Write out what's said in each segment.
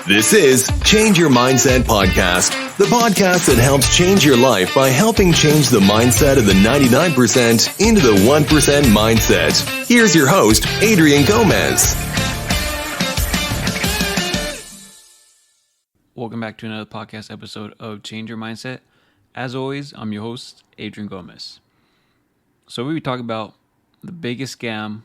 This is Change Your Mindset Podcast, the podcast that helps change your life by helping change the mindset of the 99% into the 1% mindset. Here's your host, Adrian Gomez. Welcome back to another podcast episode of Change Your Mindset. As always, I'm your host, Adrian Gomez. So we talk about the biggest scam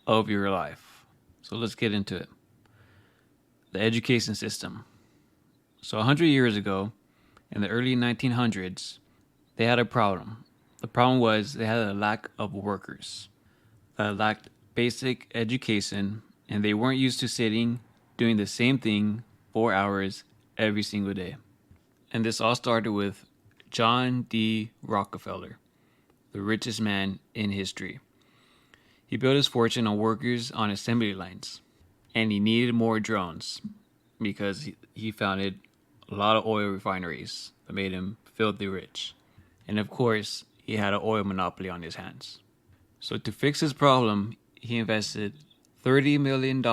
of your life. So let's get into it. The education system. So 100 years ago, in the early 1900s, they had a problem. The problem was they had a lack of workers. They lacked basic education, and they weren't used to sitting, doing the same thing 4 hours every single day. And this all started with John D. Rockefeller, the richest man in history. He built his fortune on workers on assembly lines. And he needed more drones because he founded a lot of oil refineries that made him filthy rich. And of course, he had an oil monopoly on his hands. So to fix his problem, he invested $30 million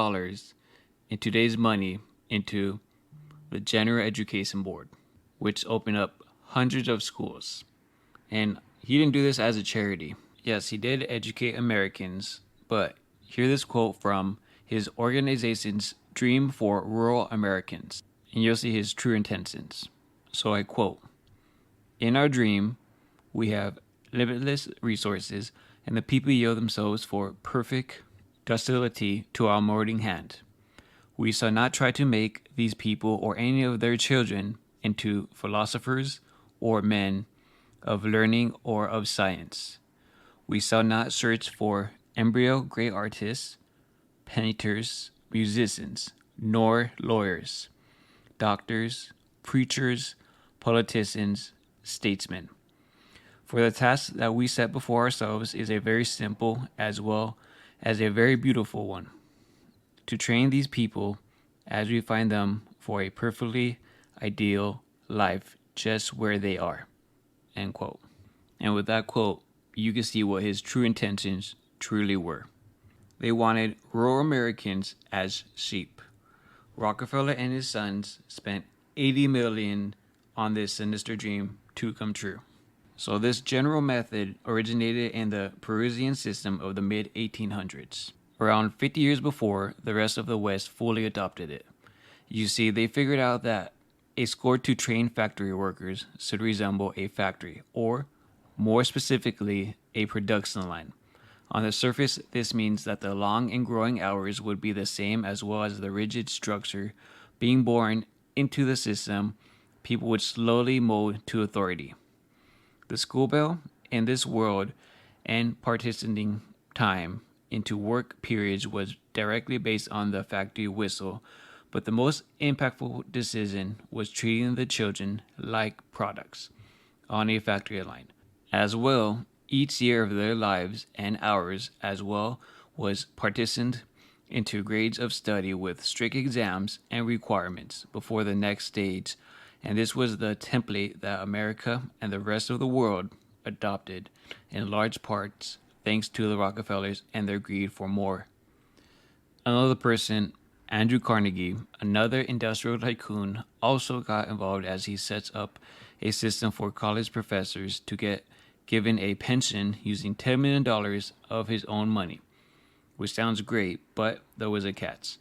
in today's money into the General Education Board, which opened up hundreds of schools. And he didn't do this as a charity. Yes, he did educate Americans, but hear this quote from his organization's Dream for Rural Americans, and you'll see his true intentions. So I quote, "In our dream, we have limitless resources, and the people yield themselves for perfect docility to our molding hand. We shall not try to make these people or any of their children into philosophers or men of learning or of science. We shall not search for embryo great artists, painters, musicians, nor lawyers, doctors, preachers, politicians, statesmen. For the task that we set before ourselves is a very simple as well as a very beautiful one, to train these people as we find them for a perfectly ideal life just where they are." End quote. And with that quote, you can see what his true intentions truly were. They wanted rural Americans as sheep. Rockefeller and his sons spent $80 million on this sinister dream to come true. So this general method originated in the Parisian system of the mid-1800s. Around 50 years before, the rest of the West fully adopted it. You see, they figured out that a school to train factory workers should resemble a factory, or more specifically, a production line. On the surface, this means that the long and growing hours would be the same, as well as the rigid structure being born into the system. People would slowly mold to authority. The school bell in this world and partitioning time into work periods was directly based on the factory whistle, but the most impactful decision was treating the children like products on a factory line. As well, each year of their lives and hours as well was partitioned into grades of study with strict exams and requirements before the next stage, and this was the template that America and the rest of the world adopted in large parts thanks to the Rockefellers and their greed for more. Another person, Andrew Carnegie, another industrial tycoon, also got involved as he sets up a system for college professors to get given a pension using $10 million of his own money, which sounds great, but there was a catch.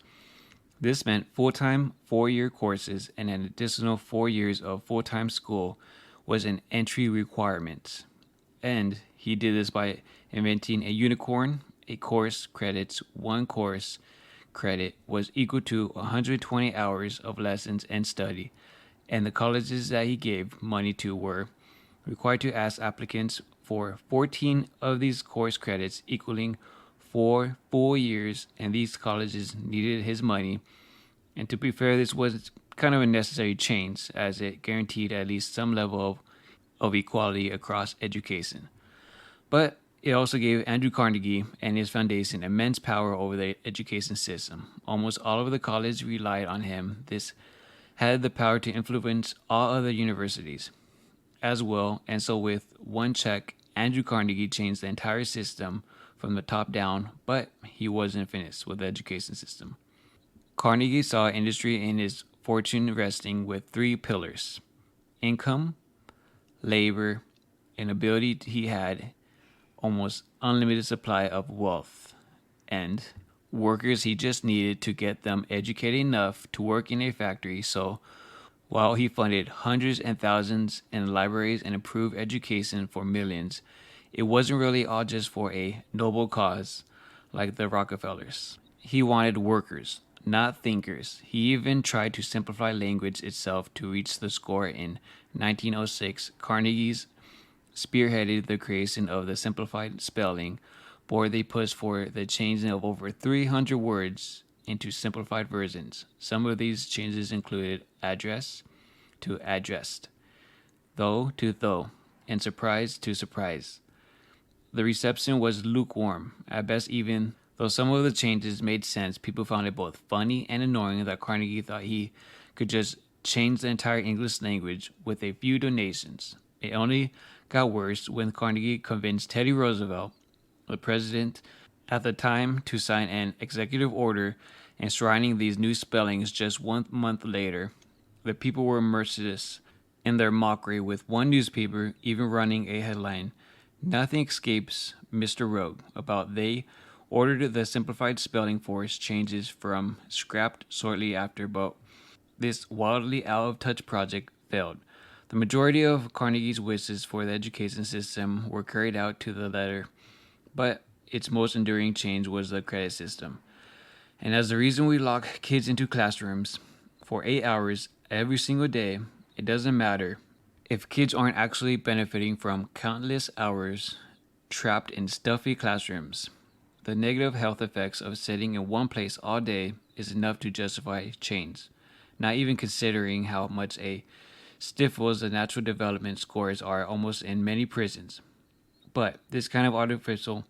This meant full-time 4-year courses, and an additional 4 years of full-time school was an entry requirement. And he did this by inventing a unicorn. A course credits, one course credit was equal to 120 hours of lessons and study, and the colleges that he gave money to were required to ask applicants for 14 of these course credits, equaling 4 full years, and these colleges needed his money. And to be fair, this was kind of a necessary change, as it guaranteed at least some level of equality across education. But it also gave Andrew Carnegie and his foundation immense power over the education system. Almost all of the colleges relied on him. This had the power to influence all other universities as well, and so with one check, Andrew Carnegie changed the entire system from the top down, but he wasn't finished with the education system. Carnegie saw industry in his fortune resting with three pillars: income, labor, and ability. He had almost unlimited supply of wealth, and workers he just needed to get them educated enough to work in a factory. So while he funded hundreds and thousands in libraries and improved education for millions, it wasn't really all just for a noble cause like the Rockefellers. He wanted workers, not thinkers. He even tried to simplify language itself to reach the score. In 1906, Carnegie's spearheaded the creation of the simplified spelling board. They pushed for the changing of over 300 words into simplified versions. Some of these changes included address to addressed, though to though, and surprise to surprise. The reception was lukewarm at best. Even though some of the changes made sense, people found it both funny and annoying that Carnegie thought he could just change the entire English language with a few donations. It only got worse when Carnegie convinced Teddy Roosevelt, the president at the time, to sign an executive order enshrining these new spellings. Just 1 month later, the people were merciless in their mockery, with one newspaper even running a headline, "Nothing escapes Mr. Rogue," about they ordered the simplified spelling force changes from scrapped shortly after, but this wildly out-of-touch project failed. The majority of Carnegie's wishes for the education system were carried out to the letter, but its most enduring change was the credit system. And as the reason we lock kids into classrooms for 8 hours every single day, it doesn't matter if kids aren't actually benefiting from countless hours trapped in stuffy classrooms. The negative health effects of sitting in one place all day is enough to justify change, not even considering how much a stifles the natural development scores are almost in many prisons. But this kind of artificial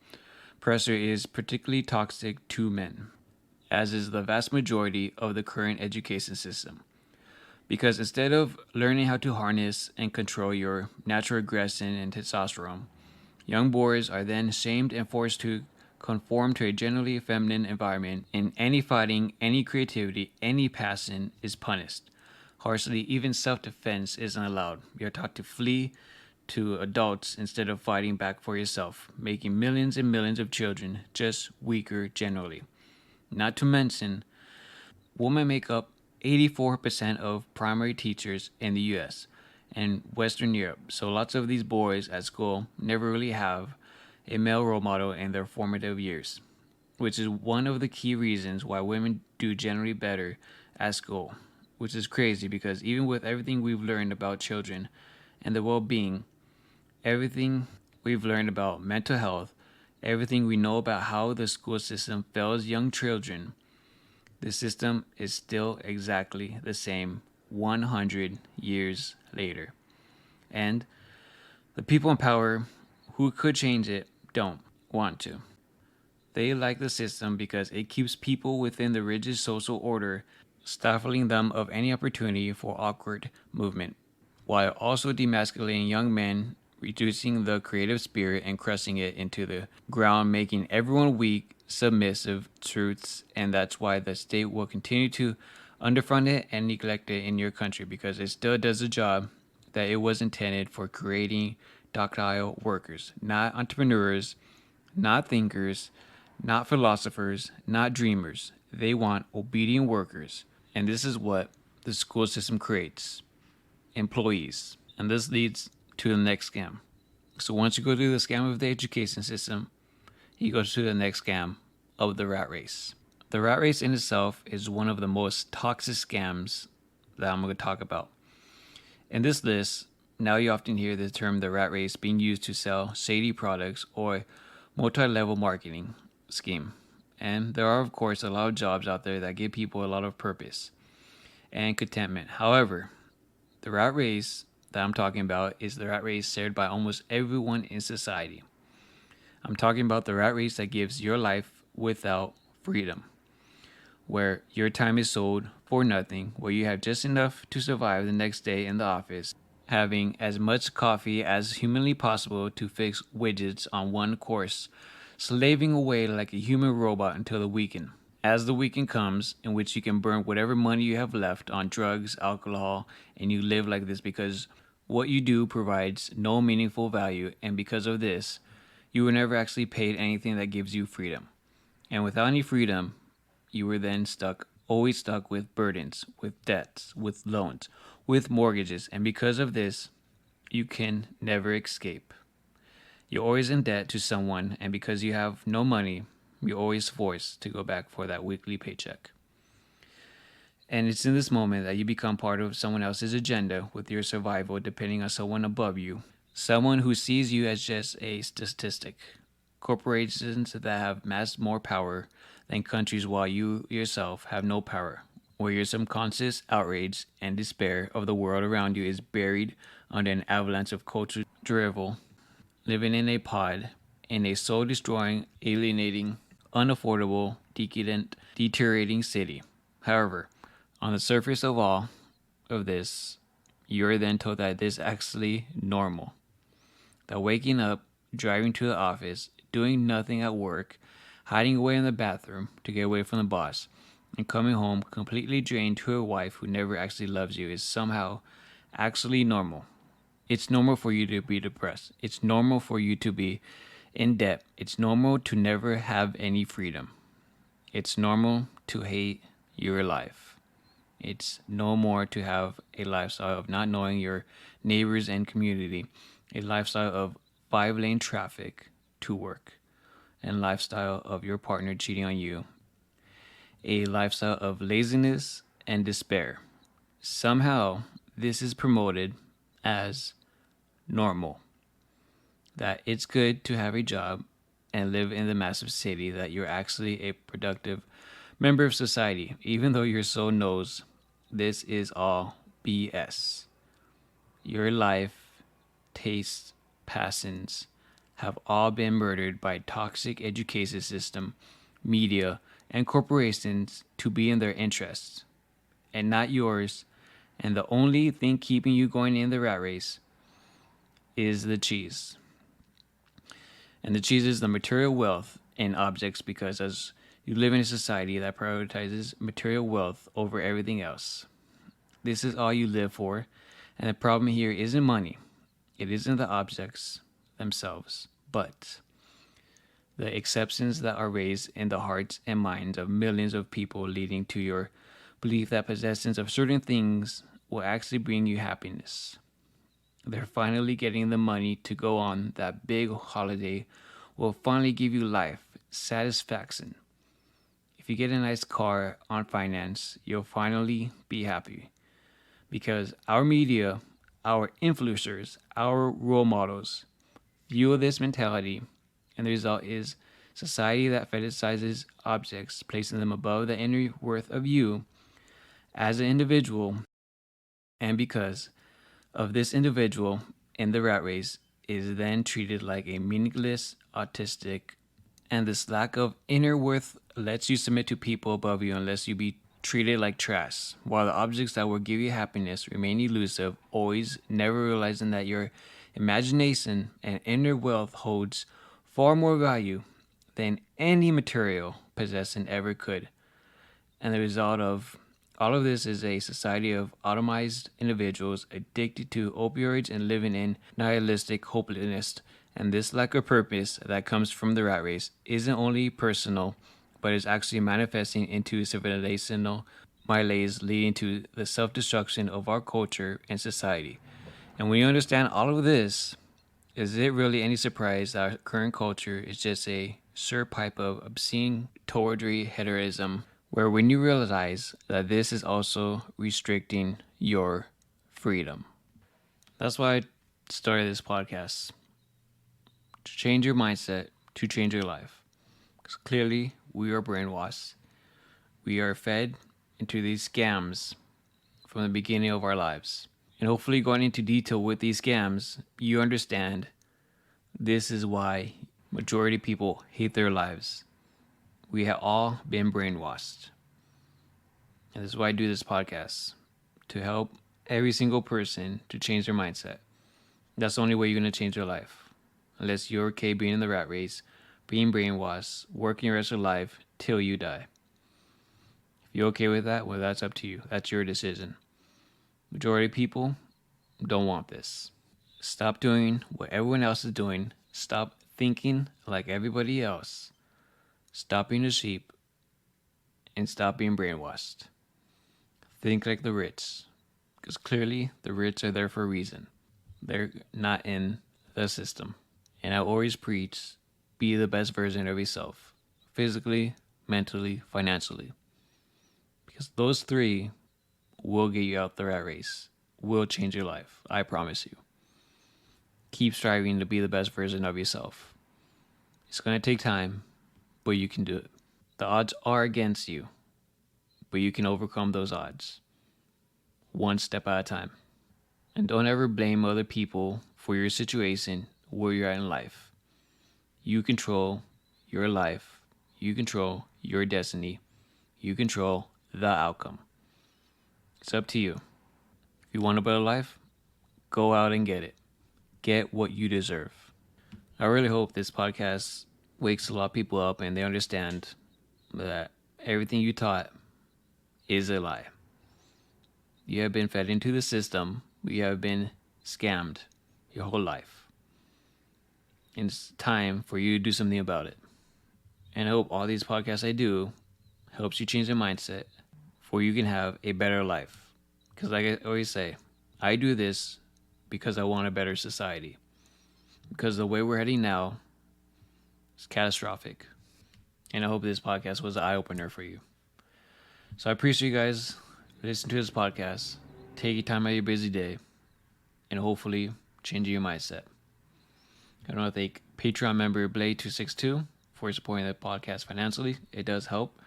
pressure is particularly toxic to men, as is the vast majority of the current education system. Because instead of learning how to harness and control your natural aggression and testosterone, young boys are then shamed and forced to conform to a generally feminine environment, and any fighting, any creativity, any passion is punished harshly. Even self-defense isn't allowed. You're taught to flee to adults instead of fighting back for yourself, making millions and millions of children just weaker generally. Not to mention, women make up 84% of primary teachers in the US and Western Europe, so lots of these boys at school never really have a male role model in their formative years, which is one of the key reasons why women do generally better at school, which is crazy because even with everything we've learned about children and their well-being, everything we've learned about mental health, everything we know about how the school system fails young children, the system is still exactly the same 100 years later. And the people in power who could change it don't want to. They like the system because it keeps people within the rigid social order, stifling them of any opportunity for awkward movement, while also demasculating young men, reducing the creative spirit and crushing it into the ground, making everyone weak, submissive truths. And that's why the state will continue to underfund it and neglect it in your country, because it still does the job that it was intended for, creating docile workers, not entrepreneurs, not thinkers, not philosophers, not dreamers. They want obedient workers. And this is what the school system creates: employees. And this leads to the next scam. So once you go through the scam of the education system, you go to the next scam of the rat race. The rat race in itself is one of the most toxic scams that I'm going to talk about. In this list, now you often hear the term the rat race being used to sell shady products or multi-level marketing scheme. And there are, of course, a lot of jobs out there that give people a lot of purpose and contentment. However, the rat race that I'm talking about is the rat race shared by almost everyone in society. I'm talking about the rat race that gives your life without freedom, where your time is sold for nothing, where you have just enough to survive the next day in the office, having as much coffee as humanly possible to fix widgets on one course, slaving away like a human robot until the weekend. As the weekend comes, in which you can burn whatever money you have left on drugs, alcohol, and you live like this because what you do provides no meaningful value, and because of this, you were never actually paid anything that gives you freedom. And without any freedom, you were then always stuck with burdens, with debts, with loans, with mortgages, and because of this, you can never escape. You're always in debt to someone, and because you have no money, you're always forced to go back for that weekly paycheck. And it's in this moment that you become part of someone else's agenda with your survival depending on someone above you, someone who sees you as just a statistic. Corporations that have massed more power than countries while you yourself have no power, where your subconscious outrage and despair of the world around you is buried under an avalanche of cultural drivel, living in a pod, in a soul-destroying, alienating, unaffordable, decadent, deteriorating city. However, on the surface of all of this, you're then told that this is actually normal. That waking up, driving to the office, doing nothing at work, hiding away in the bathroom to get away from the boss, and coming home completely drained to a wife who never actually loves you is somehow actually normal. It's normal for you to be depressed. It's normal for you to be in debt. It's normal to never have any freedom. It's normal to hate your life. It's no more to have a lifestyle of not knowing your neighbors and community, a lifestyle of 5-lane traffic to work, and lifestyle of your partner cheating on you, a lifestyle of laziness and despair. Somehow, this is promoted as normal. That it's good to have a job and live in the massive city, that you're actually a productive member of society, even though your soul knows this is all BS. Your life, tastes, passions have all been murdered by toxic education system, media, and corporations to be in their interests and not yours. And the only thing keeping you going in the rat race is the cheese. And the cheese is the material wealth and objects, because as you live in a society that prioritizes material wealth over everything else, this is all you live for. And the problem here isn't money. It isn't the objects themselves, but the exceptions that are raised in the hearts and minds of millions of people, leading to your belief that possessions of certain things will actually bring you happiness. They're finally getting the money to go on that big holiday will finally give you life, satisfaction. If you get a nice car on finance, you'll finally be happy. Because our media, our influencers, our role models fuel this mentality, and the result is society that fetishizes objects, placing them above the inner worth of you as an individual. And because of this individual in the rat race is then treated like a meaningless autistic, and this lack of inner worth lets you submit to people above you unless you be treated like trash, while the objects that will give you happiness remain elusive, always never realizing that your imagination and inner wealth holds far more value than any material possession ever could. And the result of all of this is a society of automized individuals addicted to opioids and living in nihilistic hopelessness. And this lack of purpose that comes from the rat race isn't only personal, but is actually manifesting into civilizational malaise, leading to the self-destruction of our culture and society. And when you understand all of this, is it really any surprise that our current culture is just a sure pipe of obscene tawdry hedonism, where when you realize that this is also restricting your freedom? That's why I started this podcast, to change your mindset, to change your life. Because clearly we are brainwashed. We are fed into these scams from the beginning of our lives. And hopefully going into detail with these scams, you understand this is why majority of people hate their lives. We have all been brainwashed. And this is why I do this podcast, to help every single person to change their mindset. That's the only way you're going to change your life. Unless you're okay being in the rat race, being brainwashed, working your rest of your life till you die. You okay with that? Well, that's up to you. That's your decision. Majority of people don't want this. Stop doing what everyone else is doing. Stop thinking like everybody else. Stop being a sheep and stop being brainwashed. Think like the rich, because clearly the rich are there for a reason. They're not in the system. And I always preach, be the best version of yourself, physically, mentally, financially. Because those three will get you out the rat race, will change your life, I promise you. Keep striving to be the best version of yourself. It's going to take time, but you can do it. The odds are against you, but you can overcome those odds, one step at a time. And don't ever blame other people for your situation, where you're at in life. You control your life. You control your destiny. You control the outcome. It's up to you. If you want a better life, go out and get it. Get what you deserve. I really hope this podcast wakes a lot of people up and they understand that everything you taught is a lie. You have been fed into the system. You have been scammed your whole life. And it's time for you to do something about it. And I hope all these podcasts I do helps you change your mindset for you can have a better life. Because like I always say, I do this because I want a better society. Because the way we're heading now is catastrophic. And I hope this podcast was an eye-opener for you. So I appreciate you guys listening to this podcast. Take your time out of your busy day. And hopefully change your mindset. I want to thank Patron member Blade262 for supporting the podcast financially. It does help.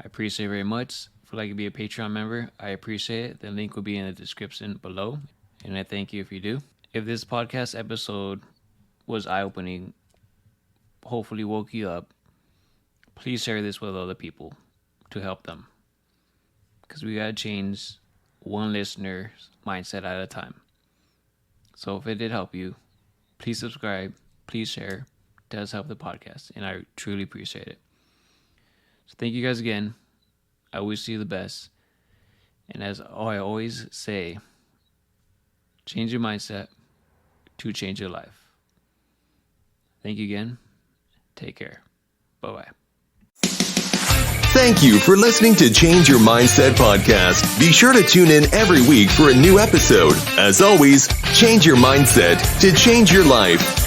I appreciate it very much. If you'd like to be a Patreon member, I appreciate it. The link will be in the description below. And I thank you if you do. If this podcast episode was eye-opening, hopefully woke you up, please share this with other people to help them. Because we got to change one listener's mindset at a time. So if it did help you, please subscribe, please share. It does help the podcast, and I truly appreciate it. So thank you guys again. I wish you the best. And as I always say, change your mindset to change your life. Thank you again. Take care. Bye-bye. Thank you for listening to Change Your Mindset podcast. Be sure to tune in every week for a new episode. As always, change your mindset to change your life.